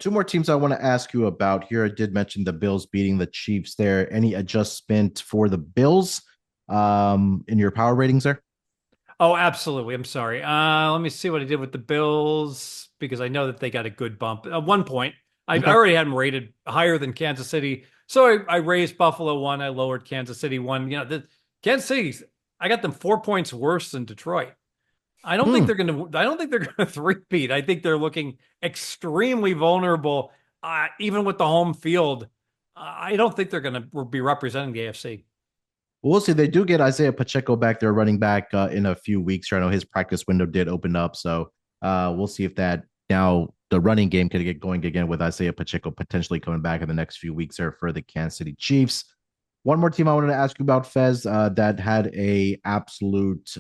Two more teams I want to ask you about here. I did mention the Bills beating the Chiefs there. Any adjustment for the Bills in your power ratings there? Oh, absolutely. I'm sorry. Let me see what I did with the Bills because I know that they got a good bump. At one point, I Okay. already had them rated higher than Kansas City. So I raised Buffalo one. I lowered Kansas City one. Kansas City, I got them 4 points worse than Detroit. Hmm. I don't think they're going to three-peat. I think they're looking extremely vulnerable, even with the home field. I don't think they're going to be representing the AFC. We'll see. They do get Isaiah Pacheco back there, running back in a few weeks. I know his practice window did open up, so we'll see if that now the running game can get going again with Isaiah Pacheco potentially coming back in the next few weeks there for the Kansas City Chiefs. One more team I wanted to ask you about, Fez, that had a absolute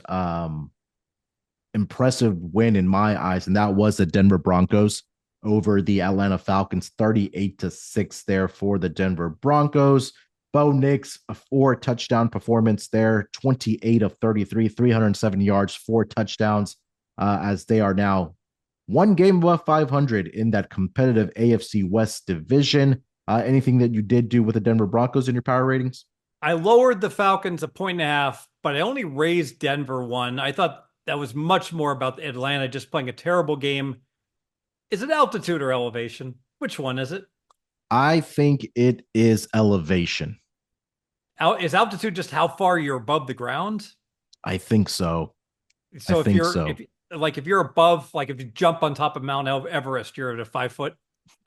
impressive win in my eyes, and that was the Denver Broncos over the Atlanta Falcons, 38-6 there for the Denver Broncos. Bo Nix, a 4 touchdown performance there, 28 of 33, 307 yards, 4 touchdowns, as they are now one game above 500 in that competitive AFC West division. Anything that you did do with the Denver Broncos in your power ratings? I lowered the Falcons a point and a half, but I only raised Denver one. I thought that was much more about Atlanta just playing a terrible game. Is it altitude or elevation? Which one is it? I think it is elevation. Is altitude just how far you're above the ground? I think so. I So think so. if you're above, like if you jump on top of Mount Everest, you're at a 5 foot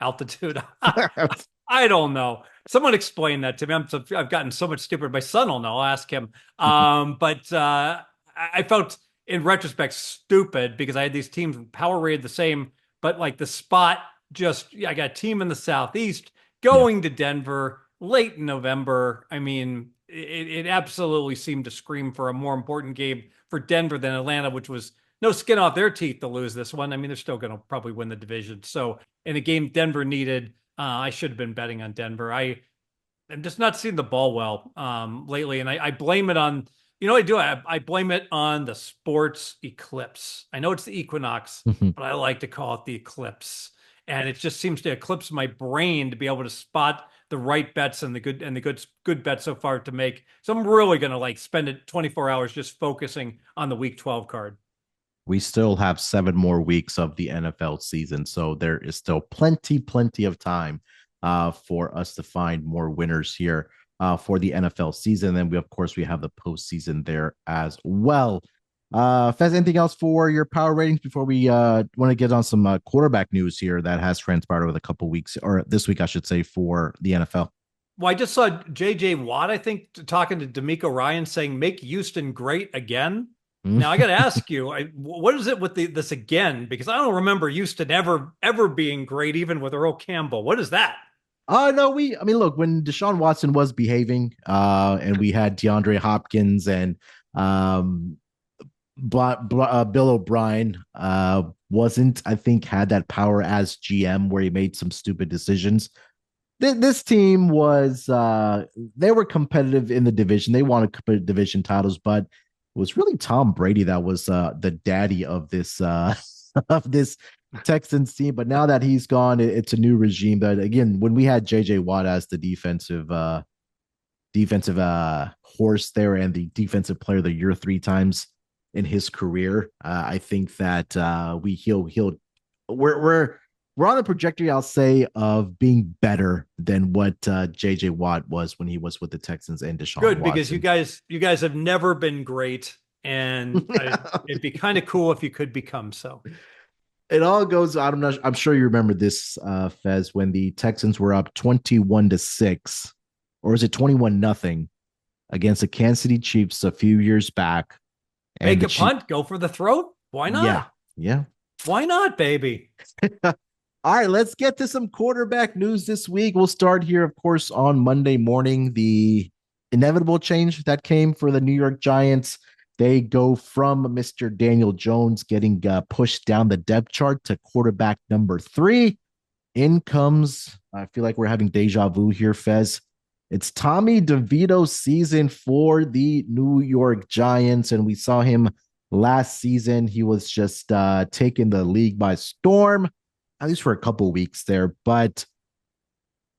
altitude. I don't know. Someone explain that to me. I've gotten so much stupid. My son will know. I'll ask him. But I felt in retrospect stupid because I had these teams power rated the same, but like the spot I got a team in the Southeast Yeah. going to Denver late in November. I mean, it absolutely seemed to scream for a more important game for Denver than Atlanta, which was no skin off their teeth to lose this one. I mean, they're still going to probably win the division. So in a game Denver needed, I should have been betting on Denver. I'm just not seeing the ball well lately, and I blame it on I do. I blame it on the sports eclipse. I know it's the equinox, but I like to call it the eclipse, and it just seems to eclipse my brain to be able to spot the right bets and the good bets so far to make. So I'm really gonna like spend it 24 hours just focusing on the Week 12 card. We still have 7 more weeks of the NFL season, so there is still plenty of time for us to find more winners here for the NFL season. And we, of course, we have the postseason there as well. Fez, anything else for your power ratings before we want to get on some quarterback news here that has transpired over the couple weeks, or this week, I should say, for the NFL? Well, I just saw J.J. Watt, I think, talking to D'Amico Ryan saying, make Houston great again. Now, I got to ask you, what is it with this again? Because I don't remember Houston ever being great, even with Earl Campbell. What is that? No, I mean, look, when Deshaun Watson was behaving, and we had DeAndre Hopkins and um, Bill O'Brien, wasn't, I think, had that power as GM where he made some stupid decisions. This team was, they were competitive in the division. They wanted division titles, but it was really Tom Brady that was the daddy of this, of this Texans team. But now that he's gone, it's a new regime. But again, when we had JJ Watt as the defensive horse there and the defensive player of the year 3 times in his career, I think that we're we're on the trajectory, I'll say, of being better than what JJ Watt was when he was with the Texans and Deshaun Good, because you Watson. guys you guys have never been great, and it'd be kind of cool if you could become so. It all goes. I'm sure you remember this, Fez, when the Texans were up 21-6, or is it 21-0 against the Kansas City Chiefs a few years back, and Fake the a punt, go for the throat. Why yeah, not? yeah. Why not, baby? All right, let's get to some quarterback news this week. We'll start here, of course, on Monday morning. The inevitable change that came for the New York Giants. They go from Mr. Daniel Jones getting pushed down the depth chart to quarterback number 3. In comes, I feel like we're having deja vu here, Fez. It's Tommy DeVito's season for the New York Giants, and we saw him last season. He was just taking the league by storm. at least for a couple of weeks there. But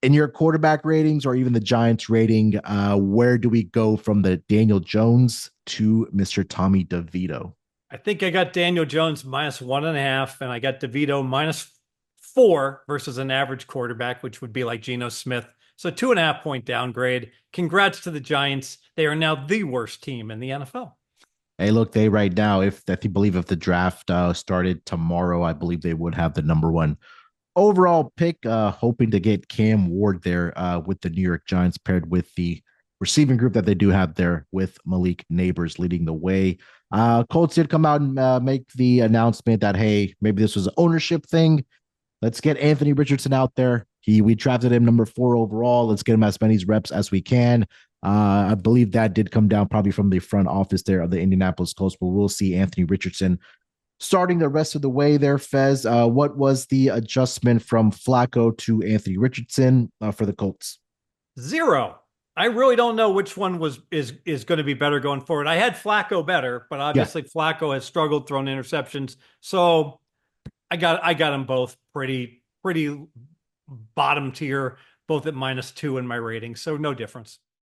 in your quarterback ratings or even the Giants rating, where do we go from the Daniel Jones to Mr. Tommy DeVito? I think I got Daniel Jones -1.5, and I got DeVito -4 versus an average quarterback, which would be like Geno Smith. So 2.5 point downgrade. Congrats to the Giants. They are now the worst team in the NFL. Hey, look, they right now, if I believe if the draft started tomorrow, I believe they would have the number one overall pick, hoping to get Cam Ward there with the New York Giants, paired with the receiving group that they do have there with Malik Neighbors leading the way. Colts did come out and make the announcement that, hey, maybe this was an ownership thing. Let's get Anthony Richardson out there. We drafted him number 4 overall. Let's get him as many reps as we can. I believe that did come down probably from the front office there of the Indianapolis Colts, but we'll see Anthony Richardson starting the rest of the way there. Fez, what was the adjustment from Flacco to Anthony Richardson for the Colts? 0. I really don't know which one is going to be better going forward. I had Flacco better, but obviously Flacco has struggled throwing interceptions. So I got them both pretty bottom tier, both at -2 in my rating. So no difference.